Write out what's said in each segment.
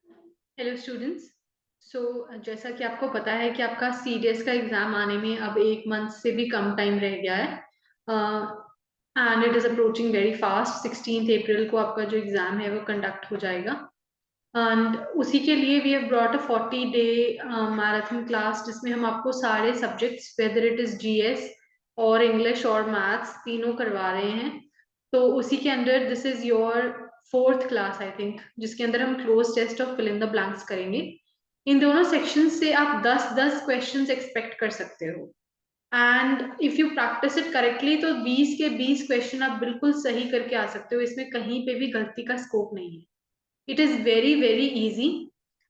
Hello students. सो जैसा कि आपको पता है कि आपका सीडीएस का एग्जाम आने में अब एक मंथ से भी कम टाइम रह गया है and it is approaching very fast. 16 अप्रैल को आपका जो एग्जाम है वो कंडक्ट हो जाएगा एंड उसी के लिए we have brought a 40 day marathon class जिसमें हम आपको सारे subjects whether it is GS और इंग्लिश और मैथ्स तीनों करवा रहे हैं। तो उसी के अंदर this is your fourth class I think, जिसके अंदर हम cloze test of fill in the blanks करेंगे। इन दोनों सेक्शन से आप 10-10 क्वेश्चंस एक्सपेक्ट कर सकते हो and if you practice it correctly तो 20 के 20 क्वेश्चन आप बिल्कुल सही करके आ सकते हो। इसमें कहीं पे भी गलती का स्कोप नहीं है। It is very very easy.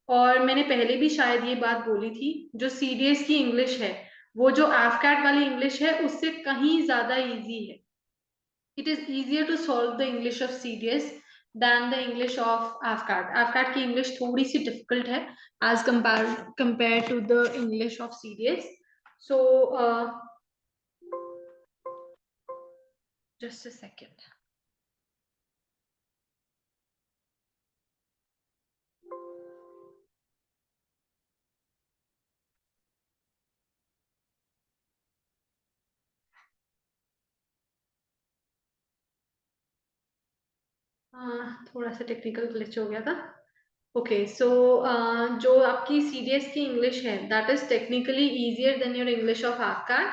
और मैंने पहले भी शायद ये बात बोली थी, जो सीडीएस की इंग्लिश है वो जो एफकैट वाली इंग्लिश है उससे कहीं ज्यादा इजी है। It is easier to solve the English of CDS than the English of AFCAT. AFCAT की इंग्लिश थोड़ी सी डिफिकल्ट है as compared to the English of CDS. So just a second. थोड़ा सा टेक्निकल ग्लिच हो गया था। Okay so जो आपकी सीडीएस की इंग्लिश है that is technically easier than your English of AFCAT।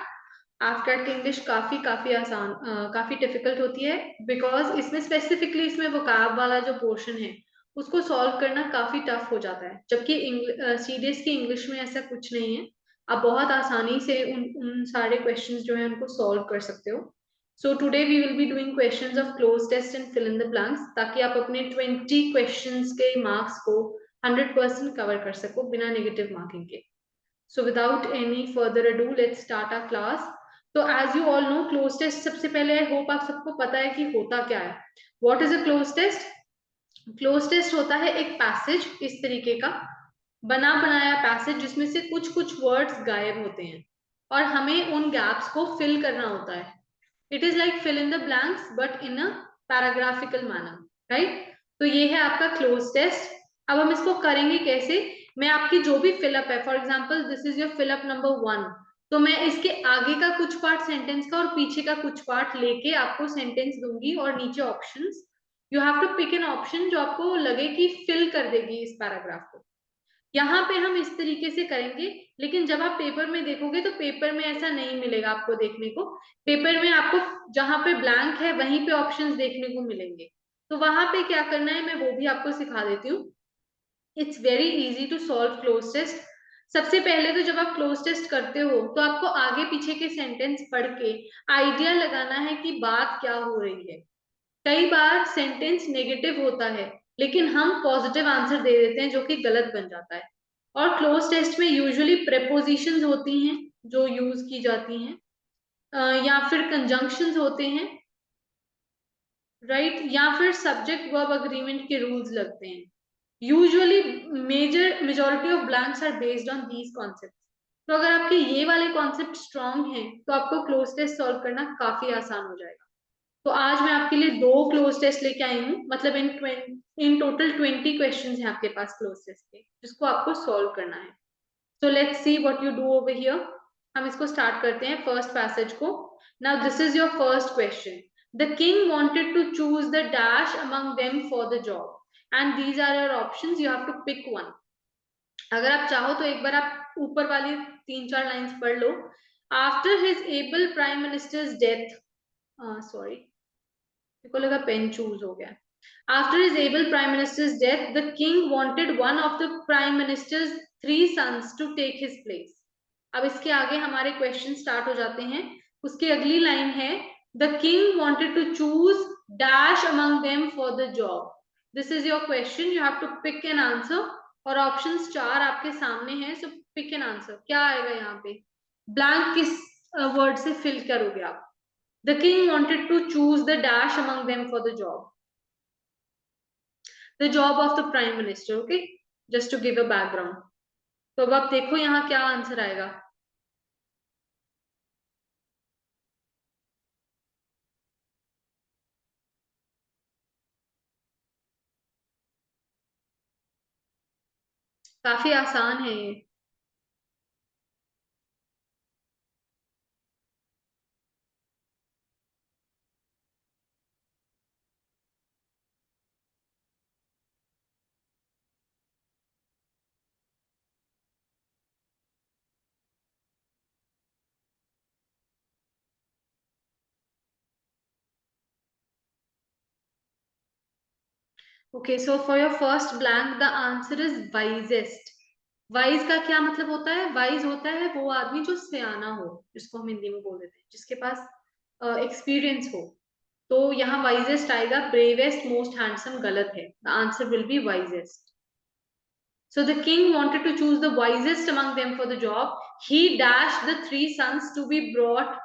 AFCAT की इंग्लिश काफी काफी आसान काफी डिफिकल्ट होती है बिकॉज इसमें स्पेसिफिकली इसमें वोकैब वाला जो पोर्शन है उसको सॉल्व करना काफी टफ हो जाता है, जबकि सीडीएस की इंग्लिश में ऐसा कुछ नहीं है। आप बहुत आसानी से उन उन सारे क्वेश्चंस जो है उनको सॉल्व कर सकते हो। So today we will be doing questions of cloze test and fill in the blanks, ताकि आप अपने 20 क्वेश्चंस के मार्क्स को 100% कवर कर सको बिना नेगेटिव मार्किंग के। So without any further ado let's start our class. तो as you all know cloze test सबसे पहले आई होप आप सबको पता है कि होता क्या है। What is a cloze test? Cloze test होता है एक पैसेज इस तरीके का बना बनाया पैसेज जिसमें से कुछ कुछ वर्ड्स गायब होते हैं और हमें उन गैप्स को फिल करना होता है। It is like fill in the blanks but in a paragraphical manner, right? तो ये है आपका क्लोज टेस्ट। अब हम इसको करेंगे कैसे? मैं आपकी जो भी फिलअप है, for example this is your fill up number 1, तो मैं इसके आगे का कुछ पार्ट सेंटेंस का और पीछे का कुछ पार्ट लेके आपको सेंटेंस दूंगी और नीचे options. You have to pick an option जो आपको लगे कि फिल कर देगी इस पैराग्राफ को। यहाँ पे हम इस तरीके से करेंगे, लेकिन जब आप पेपर में देखोगे तो पेपर में ऐसा नहीं मिलेगा आपको देखने को। पेपर में आपको जहां पे ब्लैंक है वहीं पे ऑप्शंस देखने को मिलेंगे। तो वहां पे क्या करना है मैं वो भी आपको सिखा देती हूँ। It's very easy to solve cloze test. सबसे पहले तो जब आप क्लोज टेस्ट करते हो तो आपको आगे पीछे के सेंटेंस पढ़ के आइडिया लगाना है कि बात क्या हो रही है। कई बार सेंटेंस नेगेटिव होता है लेकिन हम पॉजिटिव आंसर दे देते हैं जो कि गलत बन जाता है। और क्लोज टेस्ट में यूजुअली प्रेपोजिशंस होती हैं जो यूज की जाती हैं, या फिर कंजंक्शंस होते हैं, राइट? या फिर सब्जेक्ट वर्ब अग्रीमेंट के रूल्स लगते हैं। Usually majority of blanks are based on these concept. तो अगर आपके ये वाले कॉन्सेप्ट स्ट्रांग हैं तो आपको क्लोज टेस्ट सॉल्व करना काफी आसान हो जाएगा। तो आज मैं आपके लिए दो क्लोज टेस्ट लेके आई हूँ, मतलब इन टोटल 20 क्वेश्चंस हैं आपके पास क्लोज टेस्ट के जिसको आपको सॉल्व करना है। So let's see what you do over here. हम इसको स्टार्ट करते हैं फर्स्ट पैसेज को। Now this is your first question. The king wanted to choose the dash among them for the job and these are your options, you have to pick one. अगर आप चाहो तो एक बार आप ऊपर वाली 3-4 लाइंस पढ़ लो। After his able prime minister's death, sorry को लगा पेन चूज हो गया। After his able prime minister's death, the king wanted one of the prime minister's 3 sons to take his place. अब इसके आगे हमारे क्वेश्चन स्टार्ट हो जाते हैं। उसकी अगली लाइन है the king wanted to choose dash among them for the job. This is your question, you have to pick an answer और ऑप्शंस 4 आपके सामने हैं। सो पिक एन आंसर, क्या आएगा यहाँ पे? ब्लैंक किस वर्ड से फिल करोगे आप? The king wanted to choose the dash among them for the job. The job of the prime minister, okay? Just to give a background. तो अब आप देखो यहाँ क्या आंसर आएगा। काफी आसान है ये। Okay, so for your first blank the answer is wisest. Wise का क्या मतलब होता है? वाइज होता है वो आदमी जो सियाना हो, जिसको हम हिंदी में बोल देते हैं, जिसके पास एक्सपीरियंस हो। तो यहाँ वाइजेस्ट आएगा, ब्रेवेस्ट मोस्ट हैंडसम गलत है, the answer will be wisest. So the king wanted to choose the wisest among them for the job. He dashed the three sons to be brought.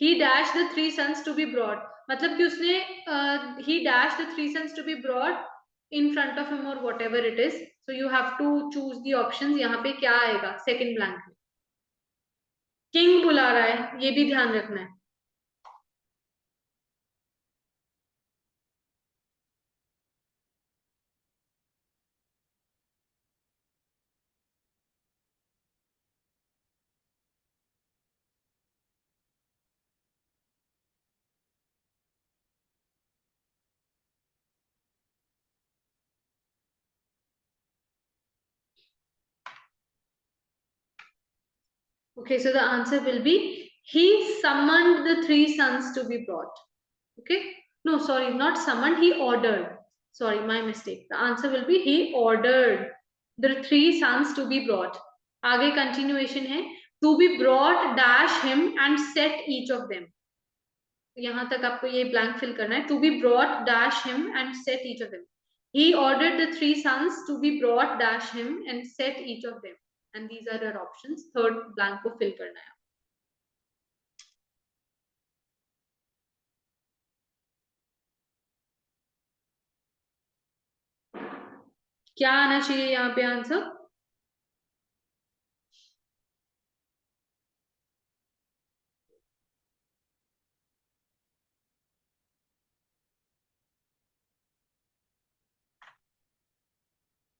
He dashed the three sons to be brought. मतलब कि उसने he dashed the three sons to be brought in front of him or whatever it is. So you have to choose the options. यहाँ पे क्या आएगा second blank में? King बुला रहा है, ये भी ध्यान रखना है। Okay, so the answer will be he summoned the three sons to be brought. Okay, no, sorry, not summoned, he ordered. Sorry, my mistake. The answer will be he ordered the three sons to be brought. आगे continuation है, to be brought dash him and set each of them. यहाँ तक आपको ये blank fill करना है, to be brought dash him and set each of them. He ordered the three sons to be brought dash him and set each of them. And these are your options. Third blank को fill करना है। क्या आना चाहिए यहाँ पे answer?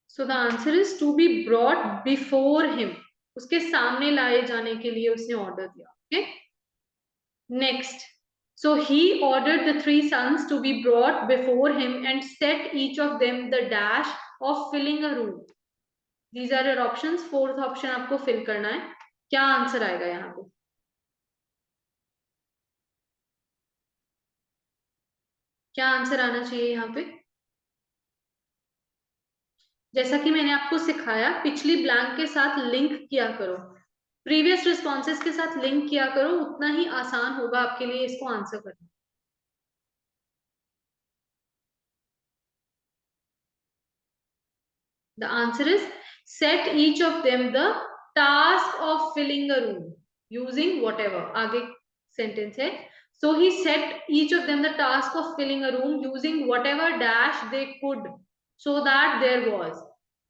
So the answer is to be brought before him. उसके सामने लाए जाने के लिए उसने ऑर्डर दिया। Okay, next. So he ordered the three sons to be brought before him and set each of them the dash of filling a room. These are your options. Fourth option आपको fill करना है। क्या answer आएगा यहाँ पे? क्या answer आना चाहिए यहाँ पे? जैसा कि मैंने आपको सिखाया, पिछली ब्लैंक के साथ लिंक किया करो, प्रीवियस रिस्पॉन्सेज के साथ लिंक किया करो, उतना ही आसान होगा आपके लिए इसको आंसर करना। The answer is set each of them the task of filling a room using whatever. आगे sentence है. So he set each of them the task of filling a room using whatever dash they could so that there was.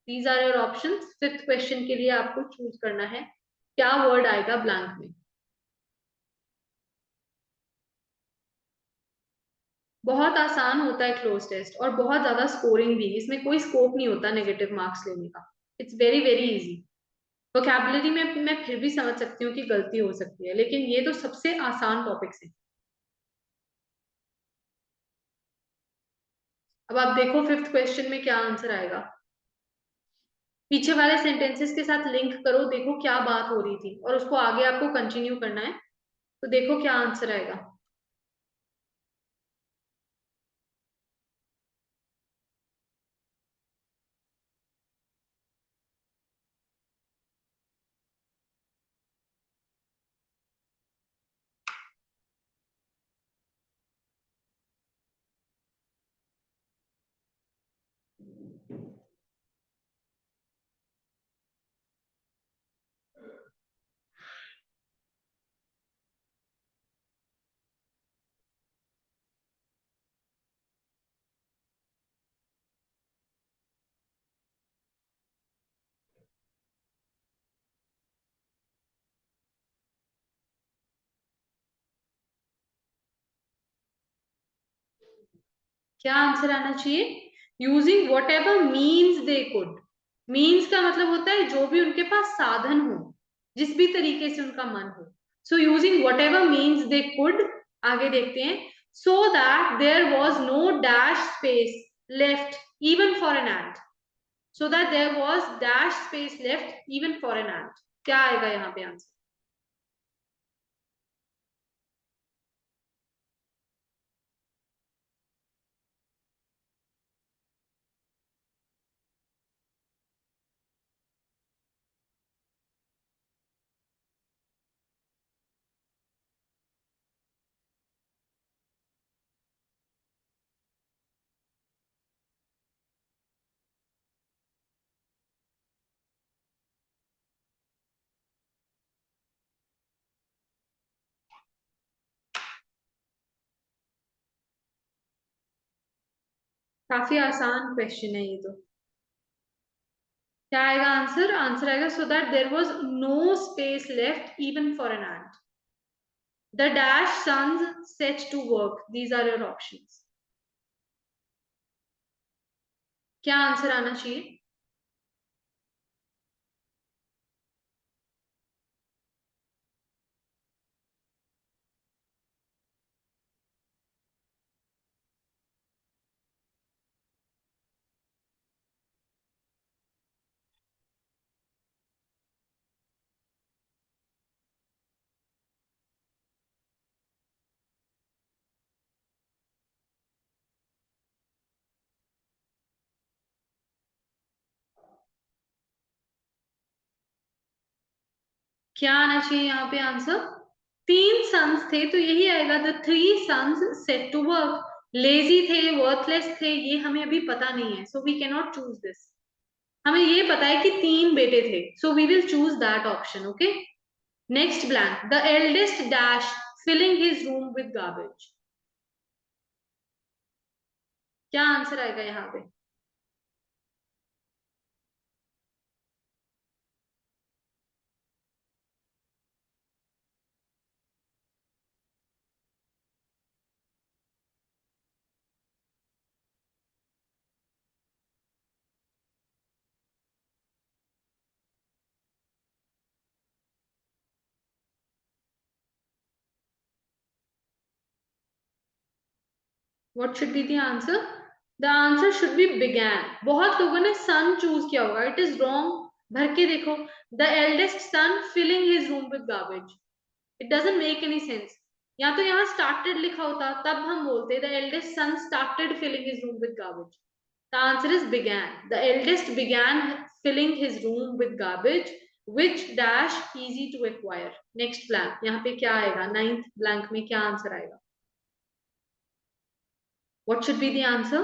These are your options. Fifth question के लिए आपको choose करना है क्या word आएगा blank में। बहुत आसान होता है क्लोज टेस्ट और बहुत ज्यादा स्कोरिंग भी। इसमें कोई स्कोप नहीं होता नेगेटिव मार्क्स लेने का। It's very very easy. Vocabulary में मैं फिर भी समझ सकती हूँ कि गलती हो सकती है, लेकिन ये तो सबसे आसान टॉपिक्स है। अब आप देखो फिफ्थ क्वेश्चन में क्या आंसर आएगा। पीछे वाले सेंटेंसेस के साथ लिंक करो, देखो क्या बात हो रही थी और उसको आगे आपको कंटिन्यू करना है। तो देखो क्या आंसर आएगा। क्या आंसर आना चाहिए? Using whatever means they could. Means का मतलब होता है जो भी उनके पास साधन हो, जिस भी तरीके से उनका मन हो। So using whatever means they could, आगे देखते हैं, so that there was no dash space left even for an ant. So that there was dash space left even for an ant. क्या आएगा यहाँ पे आंसर? काफी आसान question है ये तो। क्या आएगा आंसर? आंसर आएगा so that there was no space left even for an ant. The dash sons set to work, these are your options. क्या आंसर आना चाहिए? क्या आना चाहिए यहाँ पे आंसर? तीन सन्स थे तो यही आएगा, the three sons set to work. Lazy थे, वर्थलेस थे, ये हमें अभी पता नहीं है, so we can not choose this. हमें ये पता है कि तीन बेटे थे, so we will choose that option. Okay, next blank, the eldest dash filling his room with garbage. क्या आंसर आएगा यहाँ पे? What should be the answer? The answer should be began. बहुत लोगों ने son चूज किया होगा, इट इज रॉन्ग। भर के देखो, the eldest son filling his room with garbage, it doesn't make any sense. या तो यहाँ स्टार्टेड लिखा होता तब हम बोलते the eldest son started filling his room with garbage. The answer is began. The eldest began filling his room with garbage which dash easy to acquire. Next blank, यहाँ पे क्या आएगा? नाइन्थ ब्लैंक में क्या आंसर आएगा? What should be the answer?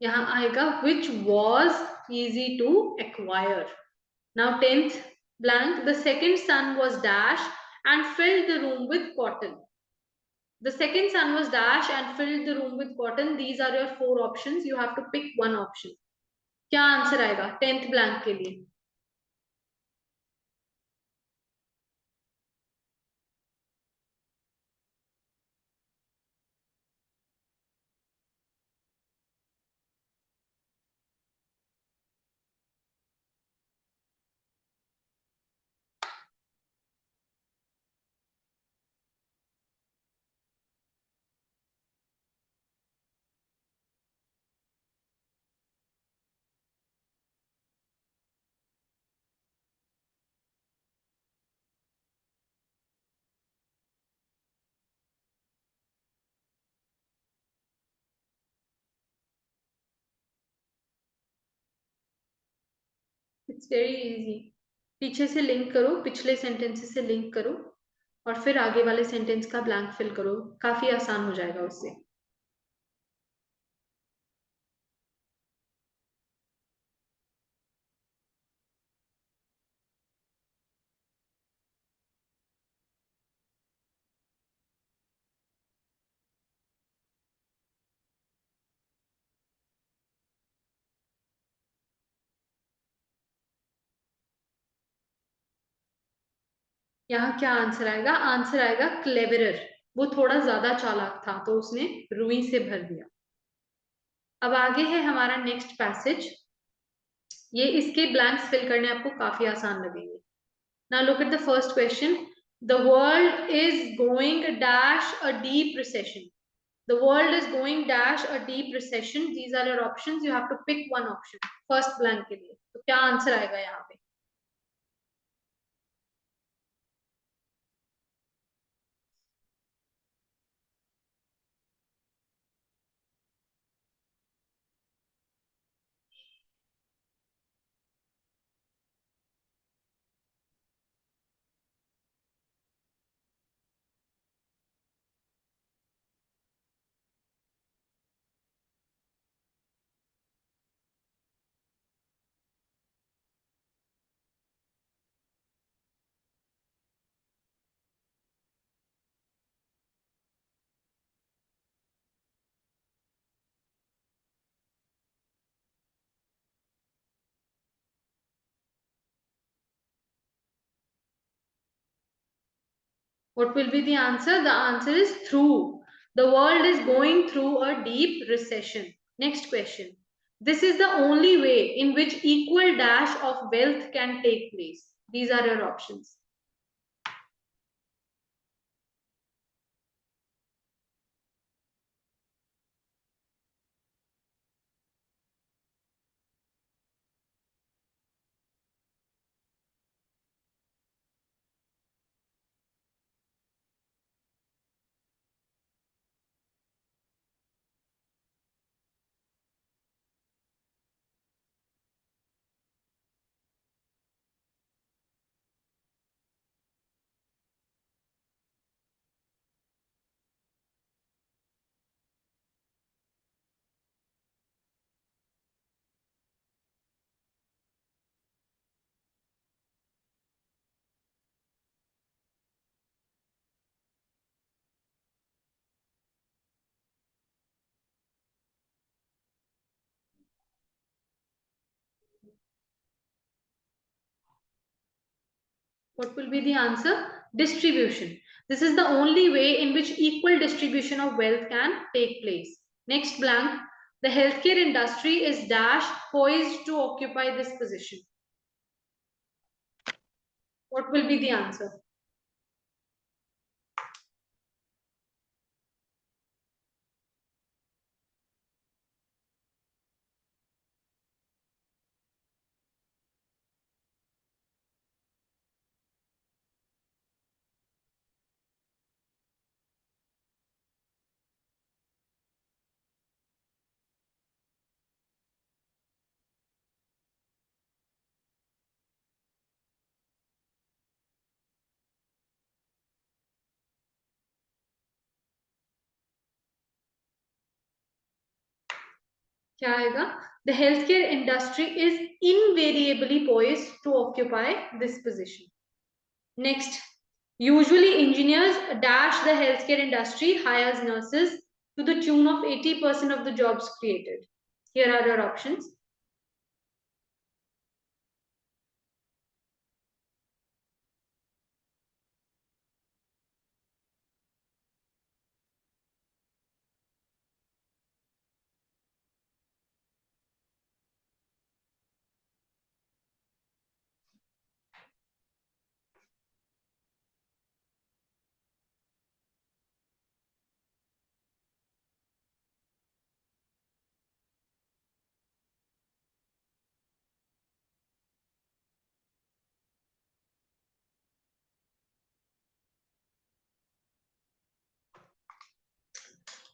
यहाँ आएगा which was easy to acquire. Now 10th blank, the second son was dash and filled the room with cotton. The second son was dash and filled the room with cotton. These are your four options. You have to pick one option. क्या answer आएगा 10th blank के लिए? It's very easy. पीछे से link करो, पिछले sentences से link करो, और फिर आगे वाले सेंटेंस का ब्लैंक फिल करो। काफी आसान हो जाएगा उससे। यहाँ क्या आंसर आएगा? आंसर आएगा क्लेवरर। वो थोड़ा ज्यादा चालाक था तो उसने रुई से भर दिया। अब आगे है हमारा नेक्स्ट पैसेज। ये इसके ब्लैंक्स फिल करने आपको काफी आसान लगेंगे। Now look at the first question. The world is going dash a deep recession. The world is going dash a deep recession. These are your options. You have to pick one option. First blank के लिए तो क्या answer आएगा यहाँ पे? What will be the answer? The answer is through. The world is going through a deep recession. Next question. This is the only way in which equal dash of wealth can take place. These are your options. What will be the answer? Distribution. This is the only way in which equal distribution of wealth can take place. Next blank. The healthcare industry is dash poised to occupy this position. What will be the answer? क्या आएगा? The healthcare industry is invariably poised to occupy this position. Next, usually engineers dash the healthcare industry hires nurses to the tune of 80% of the jobs created. Here are your options.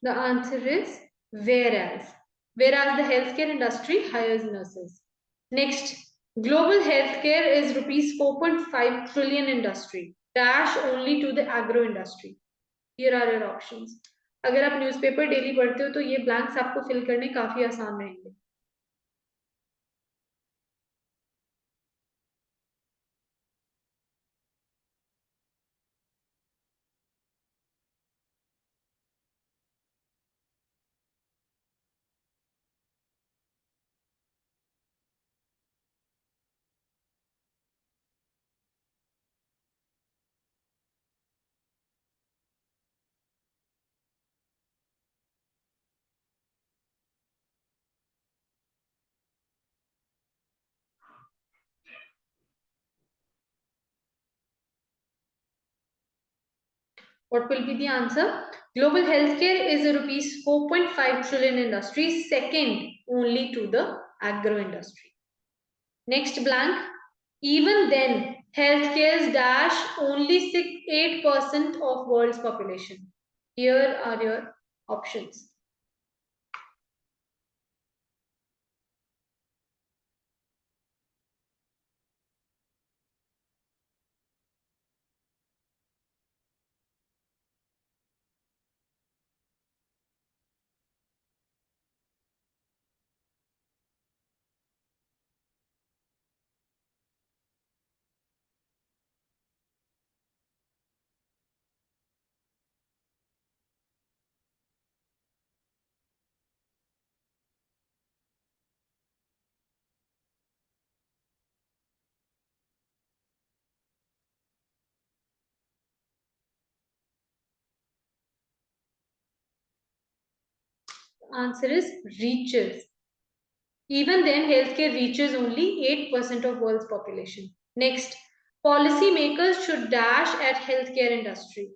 The answer is whereas. Whereas the healthcare industry hires nurses. Next, global healthcare is rupees 4.5 trillion industry. Dash only to the agro industry. Here are your options. अगर आप newspaper daily पढ़ते हो तो ये blanks आपको fill करने काफी आसान रहेंगे. What will be the answer? Global healthcare is a rupees 4.5 trillion industry, second only to the agro industry. Next blank. Even then, healthcare's dash only 8% of world's population. Here are your options. Answer is reaches. Even then, healthcare reaches only 8% of world's population. Next, policymakers should dash at healthcare industry.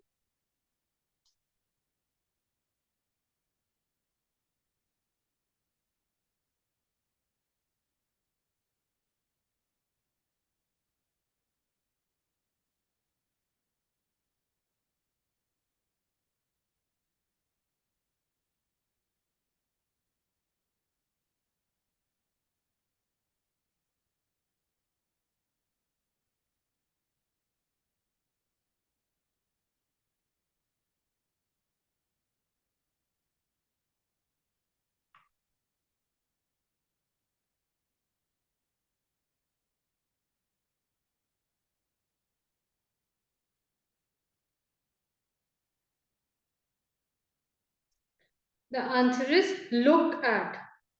The answer is look at.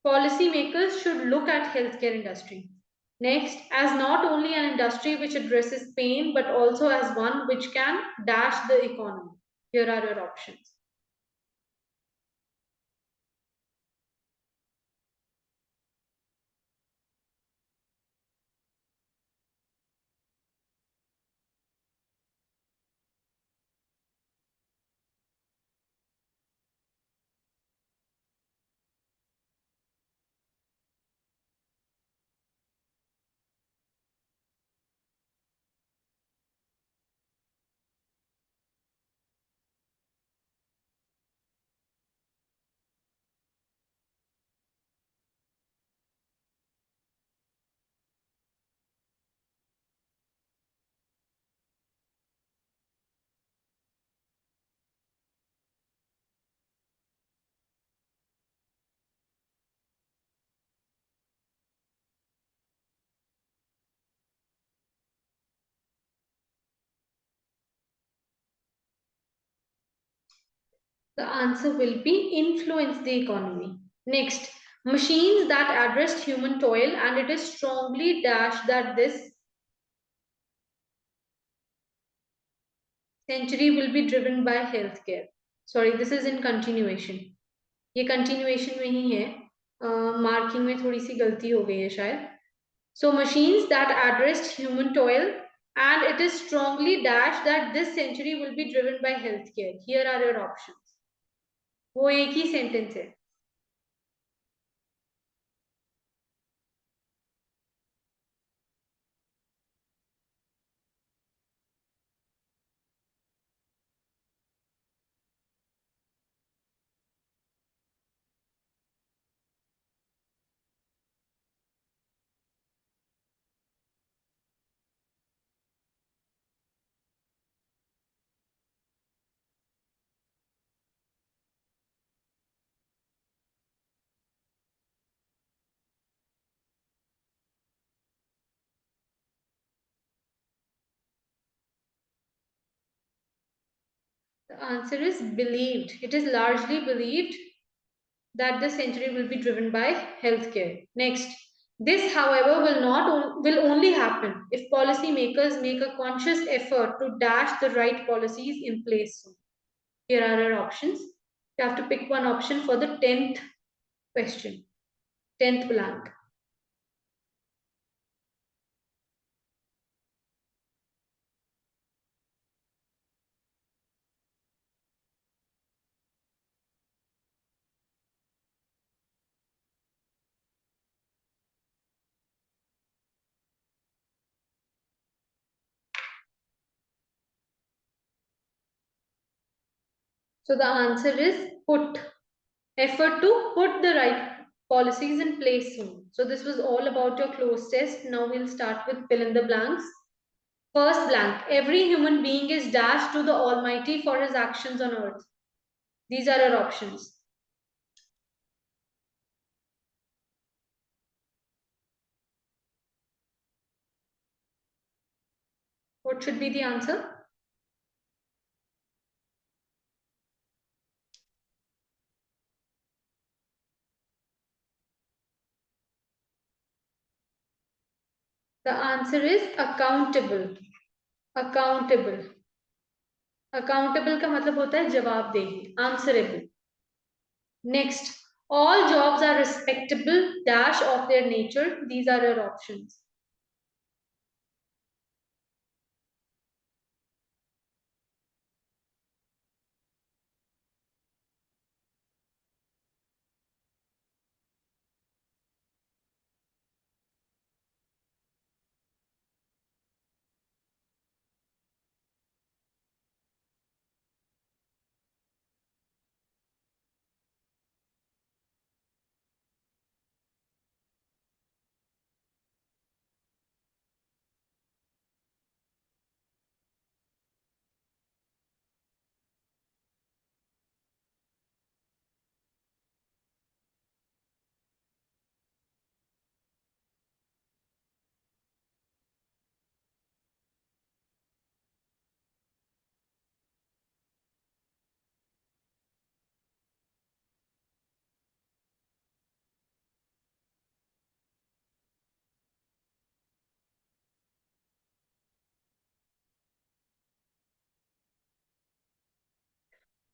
Policymakers should look at healthcare industry. Next, as not only an industry which addresses pain, but also as one which can dash the economy. Here are your options. The answer will be influence the economy. Next, machines that address human toil, and it is strongly dashed that this century will be driven by healthcare. Sorry, this is in continuation. ये continuation में ही है. Marking में थोड़ी सी गलती हो गई है शायद. So machines that addressed human toil, and it is strongly dashed that this century will be driven by healthcare. Here are your options. वो एक ही sentence है. The answer is believed. It is largely believed that this century will be driven by healthcare. Next, this, however, will only happen if policymakers make a conscious effort to dash the right policies in place. Here are our options. You have to pick one option for the 10th question, 10th blank. So the answer is put. Effort to put the right policies in place soon. So this was all about your closed test. Now we'll start with fill in the blanks. First blank. Every human being is dashed to the Almighty for his actions on earth. These are our options. What should be the answer? The answer is accountable. Accountable. Accountable का मतलब होता है जवाबदेही. Answerable. Next. All jobs are respectable dash of their nature. These are your options.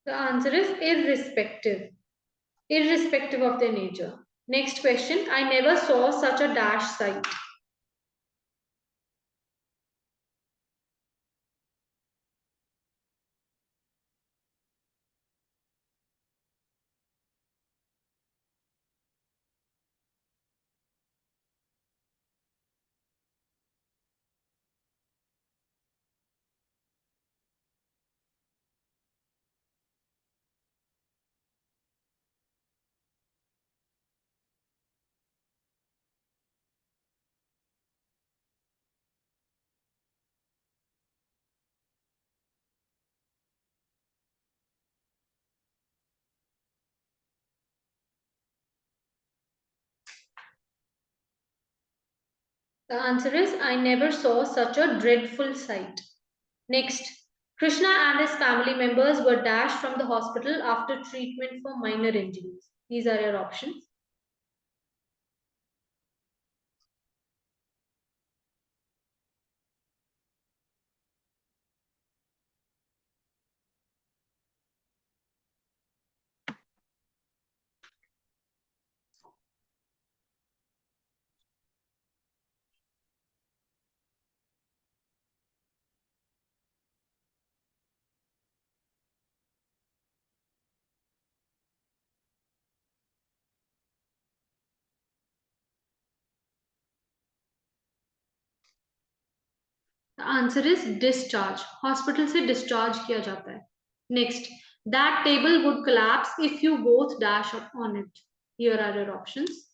The answer is irrespective. Irrespective of their nature. Next question. I never saw such a dash sight. The answer is I never saw such a dreadful sight. Next. Krishna and his family members were dashed from the hospital after treatment for minor injuries. These are your options. The answer is discharge. Hospital से discharge किया जाता है. Next. That table would collapse if you both dash on it. Here are your options.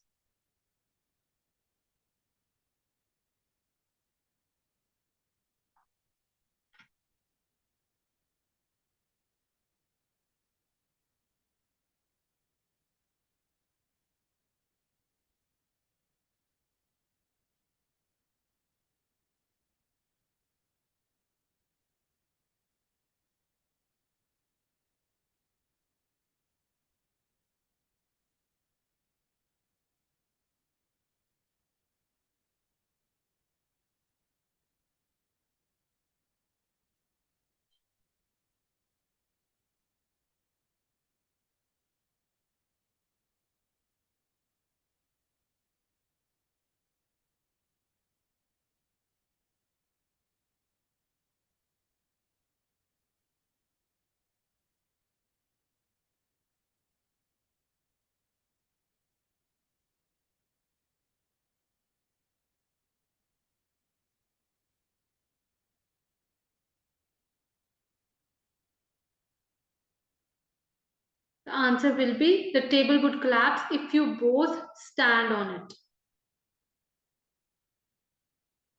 The answer will be the table would collapse if you both stand on it.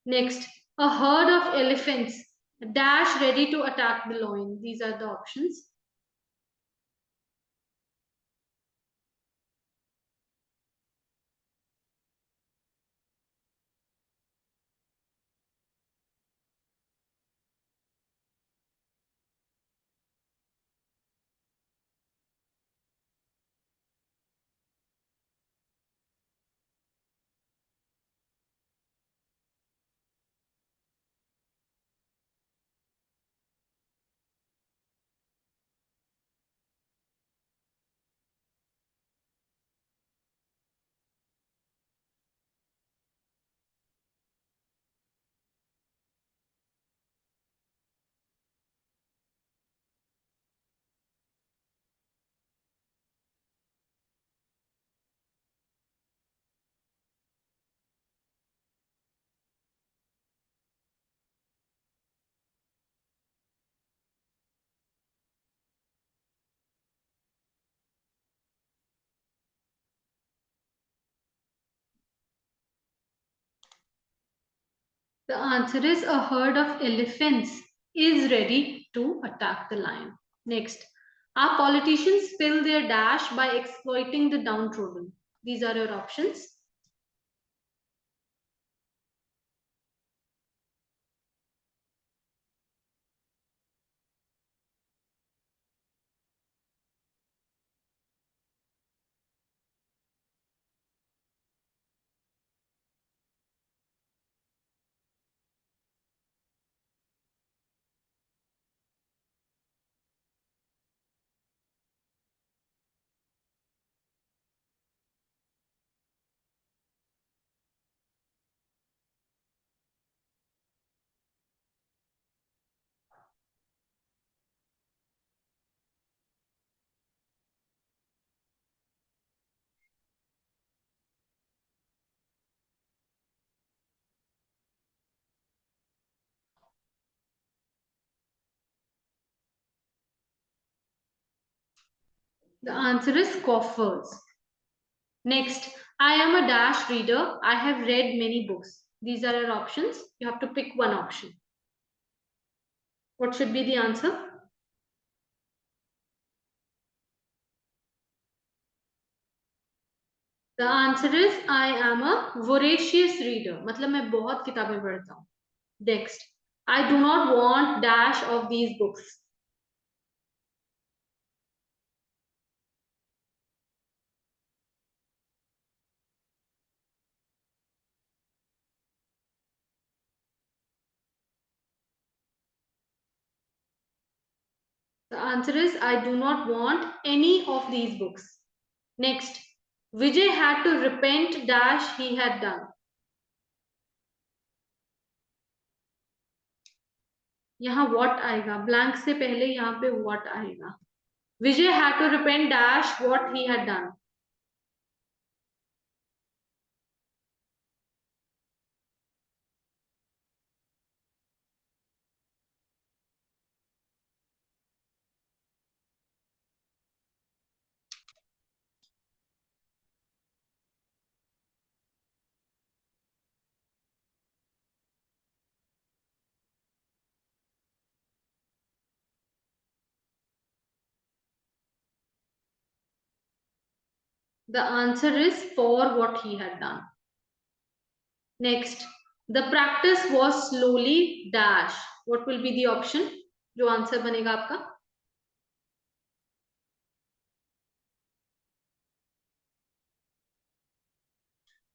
Next, a herd of elephants dash ready to attack the lion. These are the options. The answer is a herd of elephants is ready to attack the lion. Next, our politicians spill their dash by exploiting the downtrodden. These are your options. The answer is coffers. Next, I am a dash reader. I have read many books. These are your options. You have to pick one option. What should be the answer? The answer is I am a voracious reader. मतलब मैं बहुत किताबें पढ़ता हूँ. Next, I do not want dash of these books. The answer is I do not want any of these books. Next, Vijay had to repent dash he had done. यहाँ what आएगा, blank से पहले यहाँ पे what आएगा. Vijay had to repent dash what he had done. The answer is for what he had done. Next, the practice was slowly dash. What will be the option? जो answer बनेगा आपका?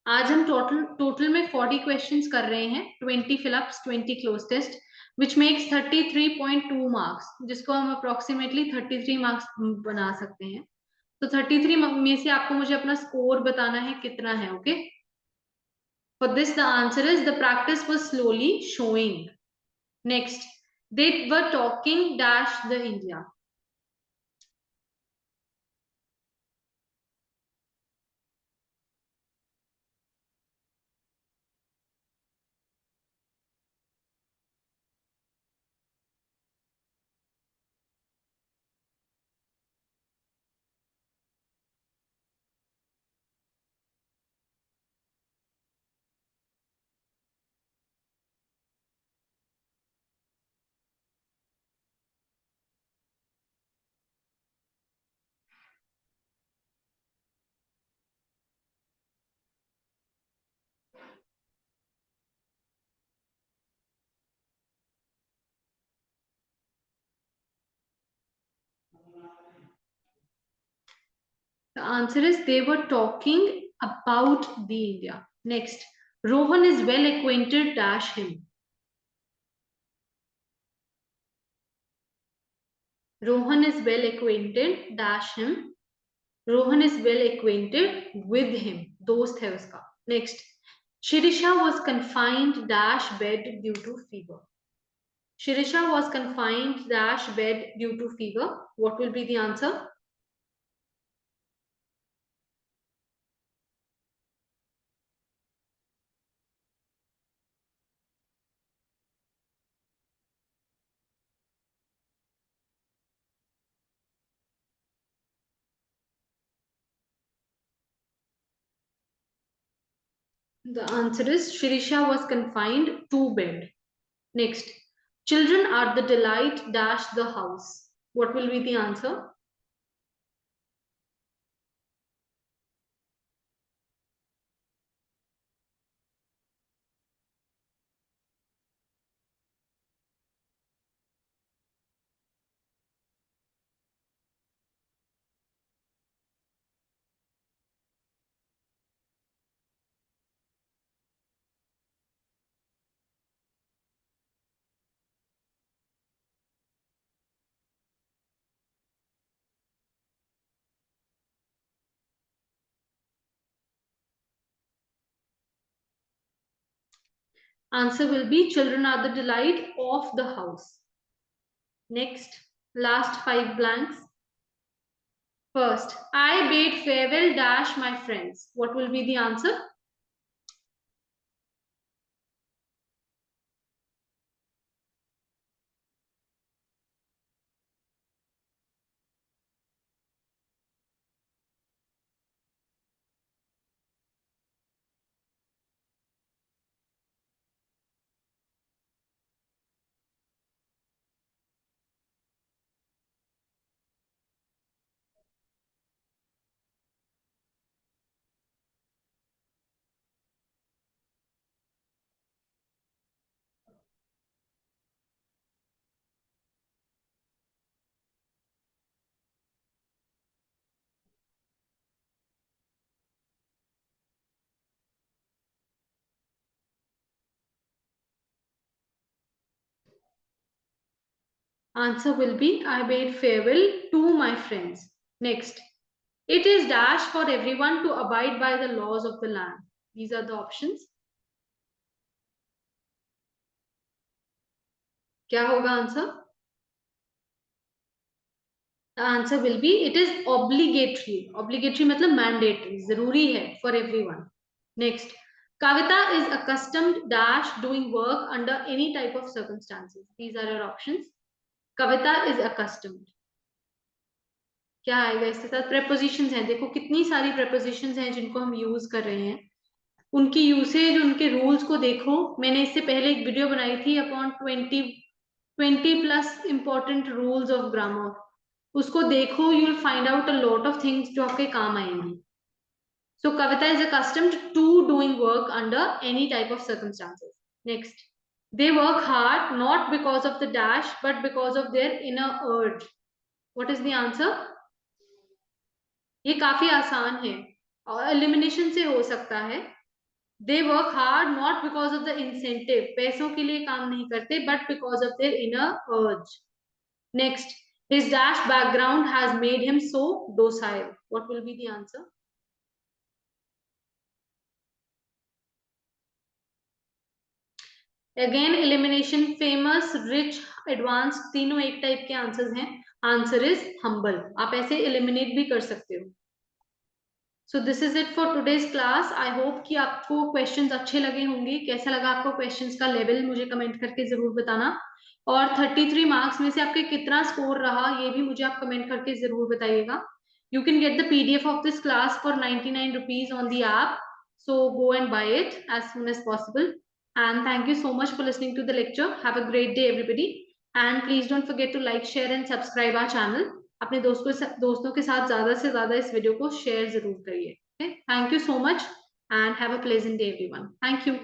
आज हम टोटल में 40 questions कर रहे हैं, 20 fill ups 20 close test, which makes 33.2 marks, जिसको हम अप्रोक्सीमेटली 33 मार्क्स बना सकते हैं. तो 33 में से आपको मुझे अपना स्कोर बताना है कितना है. Okay, for this the answer is the practice was slowly showing. Next, they were talking dash the India. The answer is they were talking about the India. Next, Rohan is well acquainted dash him. Rohan is well acquainted dash him. Rohan is well acquainted with him. दोस्त है उसका. Next, Shirisha was confined dash bed due to fever. Shirisha was confined dash bed due to fever. What will be the answer? The answer is Shirisha was confined to bed. Next, children are the delight dash the house. What will be the answer? Answer will be children are the delight of the house. Next, last 5 blanks. First, I bade farewell dash my friends. What will be the answer? Answer will be I bade farewell to my friends. Next, it is dash for everyone to abide by the laws of the land. These are the options. क्या होगा answer? The answer will be it is obligatory. Obligatory मतलब mandatory, जरूरी है for everyone. Next, Kavita is accustomed dash doing work under any type of circumstances. These are your options. Kavita is accustomed. क्या आएगा इसके साथ? prepositions हैं. देखो कितनी सारी prepositions हैं जिनको हम यूज कर रहे हैं. उनकी यूसेज, उनके रूल्स को देखो. मैंने इससे पहले एक वीडियो बनाई थी upon 20 plus important rules of grammar. उसको देखो, you will find out a lot of things जो आपके काम आएंगी. सो कविता is accustomed to doing work under any type of circumstances. Next, they work hard not because of the dash but because of their inner urge. What is the answer? ये काफी आसान है और elimination से हो सकता है. They work hard not because of the incentive. पैसों के लिए काम नहीं करते but because of their inner urge. Next, his dash background has made him so docile. What will be the answer? Again, elimination, famous, rich, advanced, तीनों एक type के answers हैं. Answer is humble. आप ऐसे एलिमिनेट भी कर सकते हो. So this is it for today's class. I hope कि आपको क्वेश्चंस अच्छे लगे होंगे. कैसा लगा आपको क्वेश्चंस का लेवल मुझे कमेंट करके जरूर बताना. और 33 मार्क्स में से आपके कितना स्कोर रहा ये भी मुझे आप कमेंट करके जरूर बताइएगा. You can get the PDF of this class for 99 rupees on the app. So go and buy it as soon as possible. And thank you so much for listening to the lecture. Have a great day, everybody. And please don't forget to like, share and subscribe our channel. अपने दोस्तों के साथ ज्यादा से ज्यादा इस video को share जरूर करिए. Okay? Thank you so much and have a pleasant day, everyone. Thank you.